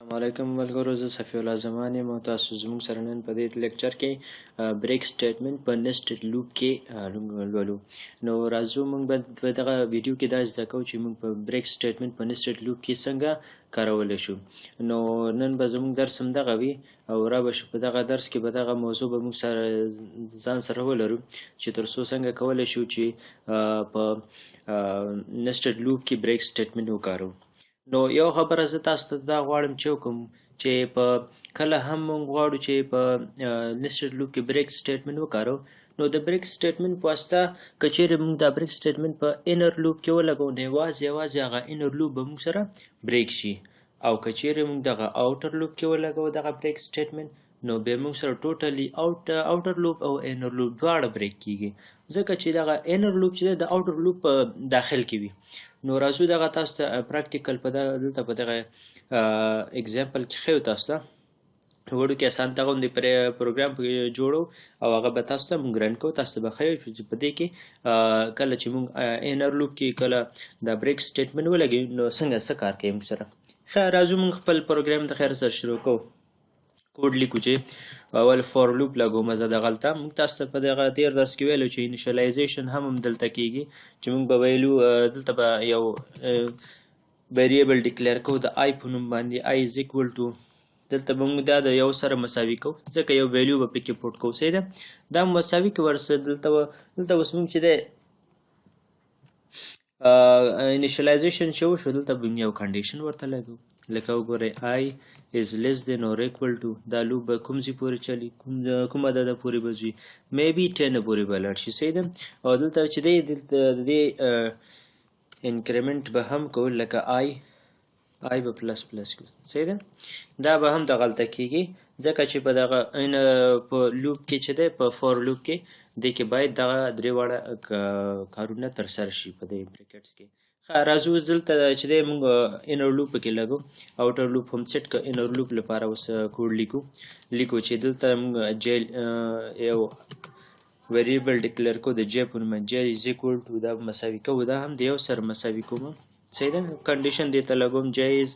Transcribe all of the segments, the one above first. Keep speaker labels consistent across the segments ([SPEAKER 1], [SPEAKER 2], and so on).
[SPEAKER 1] السلام علیکم ملګرو، زه صفی الله زمان یم او تاسو زموږ سره نن په دې لیکچر کې بریک سټیټمنټ په نسټډ لوپ کې لولو. نو راځو موږ به په دغه ویډیو کې دا زده کوو چې موږ په بریک سټیټمنټ په نسټډ لوپ کې څنګه کارولی شو. نو نن به زموږ درس همدغه وي او را به شو په دغه درس کې به دغه موضوع به موږ سره ځان سره ولرو چې تر څو څنګه کولی شو چې په نسټډ لوپ کې بریک سټیټمنټ وکارو. نو یو خبره زه تاسو ته دا غواړم چې وکړم چې په کله هم موږ غواړو چې په نسټډ لوپ کې بریک سټیټمنټ وکارو، نو د بریک سټیټمنټ په واسطه که چیرې موږ دا بریک سټیټمنټ په انر لوپ کې ولګو نو یوازې هغه انر لوپ به موږ سره بریک شي، او که چیرې موږ دغه آوټر لوپ کې ولګو دغه بریک سټیټمنټ نو بیا موږ سره ټوټلی آوټر لوپ او انر لوپ دواړه بریک کیږي، ځکه چې دغه انر لوپ چې دی د آوټر لوپ په داخل کې وي. نو راځو دغه تاسو ته پریکټیکل په دلته په دغه اگزامپل کې ښیو تاسو ته وړوکی اسان دغه غوندې پروګرام جوړو او هغه به تاسو ته موږ رن کوو. تاسو ته به ښیو چې په دې کې کله چې موږ انر لوپ کې کله دا بریک سټیټمنټ ولګوو نو څنګه څه کار کوي موږ سره. ښه راځو موږ خپل پروګرام د خیر سره شروع کوو. کوډ لیکو چې اول فور لوپ لګو مزه دغلته موږ تاسو ته په دغه تیر درس کې ویلو چې انیشلایزیشن هم دلته کیږي چې موږ به ویلو دلته به یو ویریبل ډیکلیئر کوو د آی په نوم باندې آی از ایکول ټو دلته به موږ دا د یو سره مساوي کوو ځکه یو ویلیو به پکې پوټ کوو. صحیح ده، دا مساوي کې ورسره دلته اوس موږ چې دی انیشلایزیشن چې وشو دلته به یو کنډیشن ورته لګو لکه وګورئ آی is less than or equal to دا لوپ به کوم ځای پورې چلی کوم عدد پورې به ځي میبي 10 پورې به لاړ شي. صحیح ده، او دلته چې دی دلته د دې انکریمنټ به هم کوو لکه آی به پلس پلس کوو. صحیح ده، دا به هم دغلته کیږي ځکه چې په دغه په لوپ کې چې دی په فور لوپ کې دې کې باید دغه درې واړه کارونه ترسره شي په دې بریکټس کې. راځو اوس دلته چې دی موږ انر لوپ پکې لګو آوټر لوپ هم سیټ که انر لوپ لپاره اوس کوډ لیکو چې دلته موږ جې یو ویریبل ډیکلیئر کوو د جې په نوم جې از ایکول ټو دا مساوي کوو دا هم د یو سره مساوي کوم. صحیح ده، کنډیشن دې ته لګوم جې از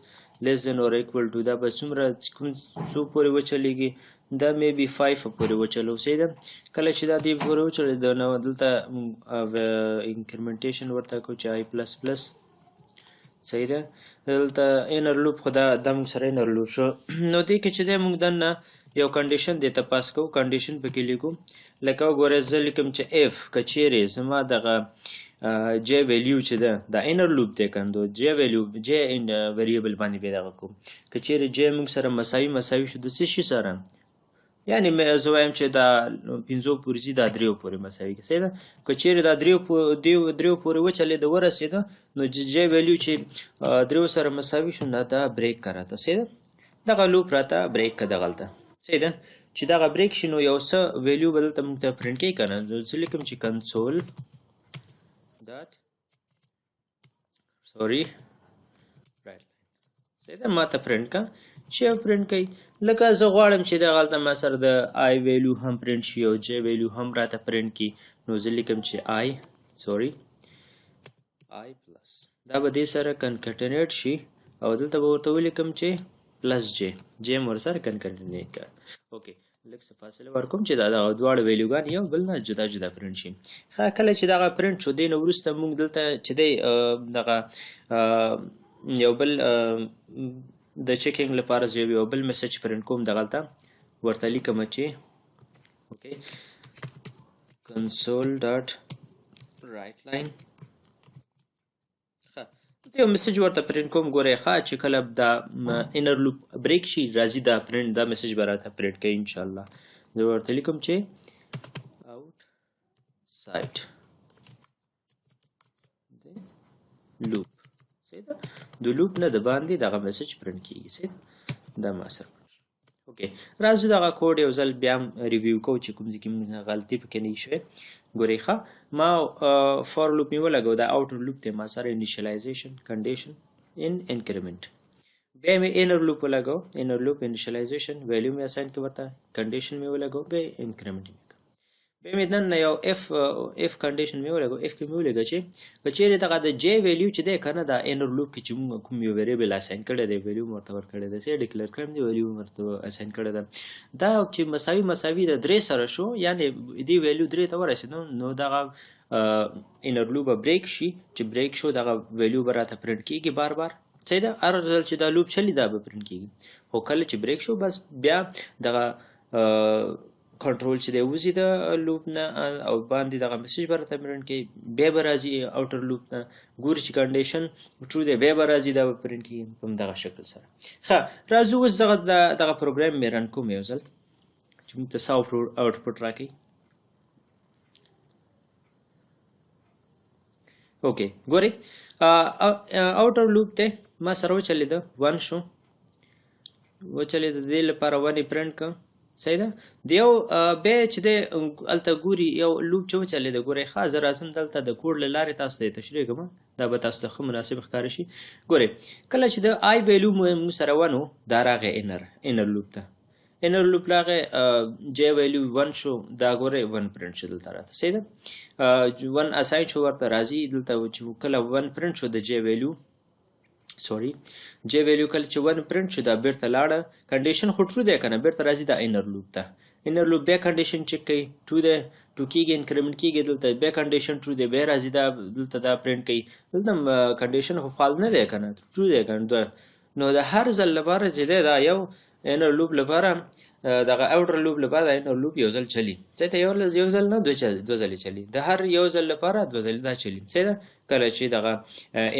[SPEAKER 1] لیس دین اور ایکول ټو دا به څومره کوم څو پورې وچلیږي دا میبي 5 پورې وچلو. صحیح ده، کله چې دا دې پورې وچلېده نو دلته انکریمنټیشن ورته کوو چې آی پلس پلس. صحیح ده، دلته انر لوپ خو دا موږ سره انر لوپ شو. نو دې کې چې دی موږ دننه یو کنډیشن دې ته پاس کوو کنډیشن پکې لیکو لکه وګورئ زه لیکم چې اف که چیرې زما دغه جې ویلیو چې ده دا انر لوپ دی کندو جې ویلیو جې ویریبل باندې به دغه کوم که چیرې جې موږ سره مساوي شو د څه شي سره یعنی زه وایم چې دا 5 پورې ځي دا 3 پورې مساوي کوي. صحیح ده، که چیرې دا 3 پورې وچلېده ورسېده نو جې ویلیو چې 3 سره مساوي شو نه دا بریک که راته. صحیح ده، دغه لوپ راته بریک که دغلته. صحیح ده، چې دغه بریک شي نو یو څه ویلیو به دلته موږ ته پرنټ کوي که نه. زه لیکم چې کنسول ډاټ سوري رایټ لاین. صحیح ده، ما ته پرنټ که چې پرنټ کوي لکه زه غواړم چې دغلته ما سره د آی ویلیو هم پرنټ شي او جې ویلیو هم راته پرنټ کړي نو زه لیکم چې آی پلس دا به دې سره کنکټینیټ شي او دلته به ورته ولیکم چې پلس جې مو ورسره کنکټینیټ کړه. اوکې لږ څه فاصله ورکوم چې دا دغه دواړه ویلیوګان یو بل نه جدا جدا پرنټ شي. ښه کله چې دغه پرنټ شو دې نه وروسته موږ دلته چې دی دغه یو بل د چیکینګ لپاره زه یو بل میسج پرنټ کوم دغلته ورته لیکم چې اوکې کنسول ډاټ رایټ لاین. یو میسج ورته پرنټ کوم ګورئ ښه چې کله دا انر لوپ بریک شي راځي دا پرنټ دا میسج به راته پرنټ کوي انشاءالله. زه ورته لیکم چې آوټ سایډ لوپ. صحیح ده، د لوپ نه د باندې دغه میسج پرنټ کیږي. صحیح ده، دا ما سره اوکې. راځو دغه کوډ یو ځل بیا هم ریویو کوو چې کوم ځای کې موږ غلطي پکې نه شوې. ګورئ ښه ما فور لوپ مې ولګو دا آوټر لوپ دی ما سره انیشلایزیشن کنډیشن انکریمنټ بیا مې انر لوپ ولګو انر لوپ انیشلایزیشن ویلیو مې اساین کړ ورته کنډیشن مې ولګو بیا انکریمنټ مې کړ دویم دننه یو اف کنډیشن مې ولګو اف کې مې ولګه چې که چیرې دغه د جې ویلیو چې دی که نه دا انر لوپ کې چې موږ کوم یو ویریبل اساین کړی دی ویلیو مې ورته ورکړی دی چې ډیکلیئر کړی دی ویلیو مې ورته اساین کړی ده دا چې مساوي د 3 سره شو یعنې دې ویلیو 3 ته ورسېدو نو دغه انر لوپ به بریک شي چې بریک شو دغه ویلیو به راته پرنټ کېږي بار صحیح ده هر ځل چې دا لوپ چلی دا به پرنټ کېږي خو کله چې بریک شو بس بیا دغه کنټرول چې دی وځي د لوپ نه او باندې دغه میسج به راته پرنټ کوي بیا به راځي اوټر لوپ نه ګوري چې کنډیشن ټرو دی بیا به راځي دا به پرنټ کېږي په همدغه شکل سره ښه راځو اوس دغه پروګرام مې رن کوم یو ځل چې موږ ته څه آوټپوټ راکوي اوکې ګورئ اوټر لوپ دی ما سره وچلېده 1 شو وچلېده د دې لپاره 1 یې پرنټ کړه صحیح ده د یو بیا چې دی هلته ګوري یو لوپ چې وچلېده ګورئ ښه زه راځم دلته د کوډ له لارې تاسو ته یې تشریح کوم دا به تاسو ته ښه مناسب ښکاره شي ګورئ کله چې د آی ویلو موږ سره 1 و دا راغی انر لوپ ته انر لوپ راغی جې ویلو 1 شو دا ګورئ 1 پرنټ شو دلته راته صحیح ده 1 اساین شو ورته راځي دلته چې کله 1 پرنټ شو د جې ویلو سوري جې ویلیو کله چې 1 پرنټ شو دا بیرته لاړه کنډیشن خو ټرو دی که نه بیرته راځي دا انر لوپ ته انر لوپ بیا کنډیشن چک کوي ټرو دی ټو کېږي انکریمنټ کېږي دلته بیا کنډیشن ټرو دی بیا راځي دا دلته دا پرنټ کوي دلته کنډیشن خو فال نه دی که نه ټرو دی که نه نو د هر ځل لپاره چې دی دا یو انر لوپ لپاره دغه اوټر لوپ لپاره د انر لوپ یو ځل چلی صحیح ته یو ځل نه دوه ځلې چلی د هر یو ځل لپاره دوه ځلې دا چلی صحیح ده کله چې دغه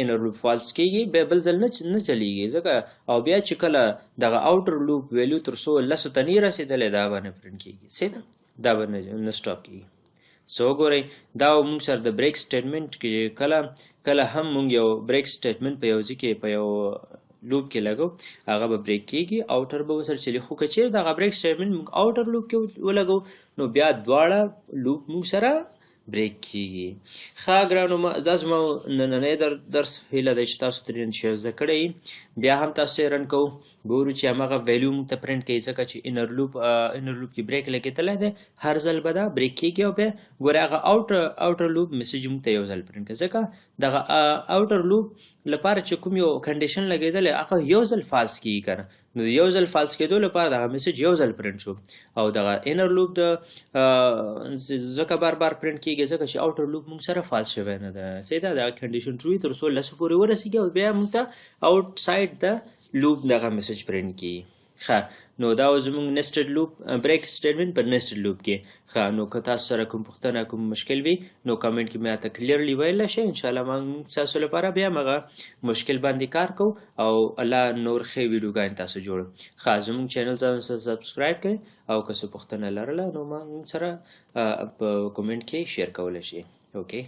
[SPEAKER 1] انر لوپ فالس کېږي بیا بل ځل نه چلیږي ځکه او بیا چې کله دغه اوټر لوپ ویلیو تر څو لسو ته نه رسېدلی دا به نه پرنټ کېږي صحیح ده دا به نه سټاپ کېږي سو ګورئ دا موږ سره د بریک سټیټمنټ کې کله هم موږ یو بریک سټیټمنټ په یو ځای کې په یو لوپ کې لګو هغه به بریک کېږي اوټر به ورسره چلی خو که چیرې دغه بریک سټیټمنټ موږ اوټر لوپ کې ولګو نو بیا دواړه لوپ موږ سره بریک کېږي ښه ګرانو دا زما نننی درس هیله ده چې تاسو ترې شی زده کړی بیا هم تاسو یې رن کوو ګورو چې هماغه ویلیو موږ ته پرنټ کوي ځکه چې انر لوپ کې بریک لګېدلی دی هر ځل به دا بریک کېږي او بیا ګورئ هغه اوټر لوپ میسج موږ ته یو ځل پرنټ کوي ځکه دغه اوټر لوپ لپاره چې کوم یو کنډیشن لګېدلی هغه یو ځل فالس کېږي که نه نو یو ځل فالس کېدو لپاره دغه میسج یو ځل پرنټ شو او دغه انر لوپ د ځکه بار پرنټ کېږي ځکه چې اوټر لوپ موږ سره فالس شوی نه ده صحیح ده دغه کنډیشن ټرو وي تر څو لسو پورې ورسېږي او بیا موږ ته آوټ سایډ د لوپ دغه میسج پرنټ کېږي ښه نو دا زموږ نسټډ لوپ بریک سټیټمنټ په نسټډ لوپ کې ښه نو که تاسو سره کوم پوښتنه کوم مشکل وي نو کمنټ کې ماته کلیرلی ویلی شئ انشاءالله موږ ستاسو لپاره بیا هغه مشکل باندې کار کوو او الله نور ښې ویډیوګانې تاسو جوړو ښه زموږ چینل ځان سره سبسکرایب کړئ او که څه پوښتنه لرله نو موږ سره په کومنټ کې شیر کولی شئ اوکې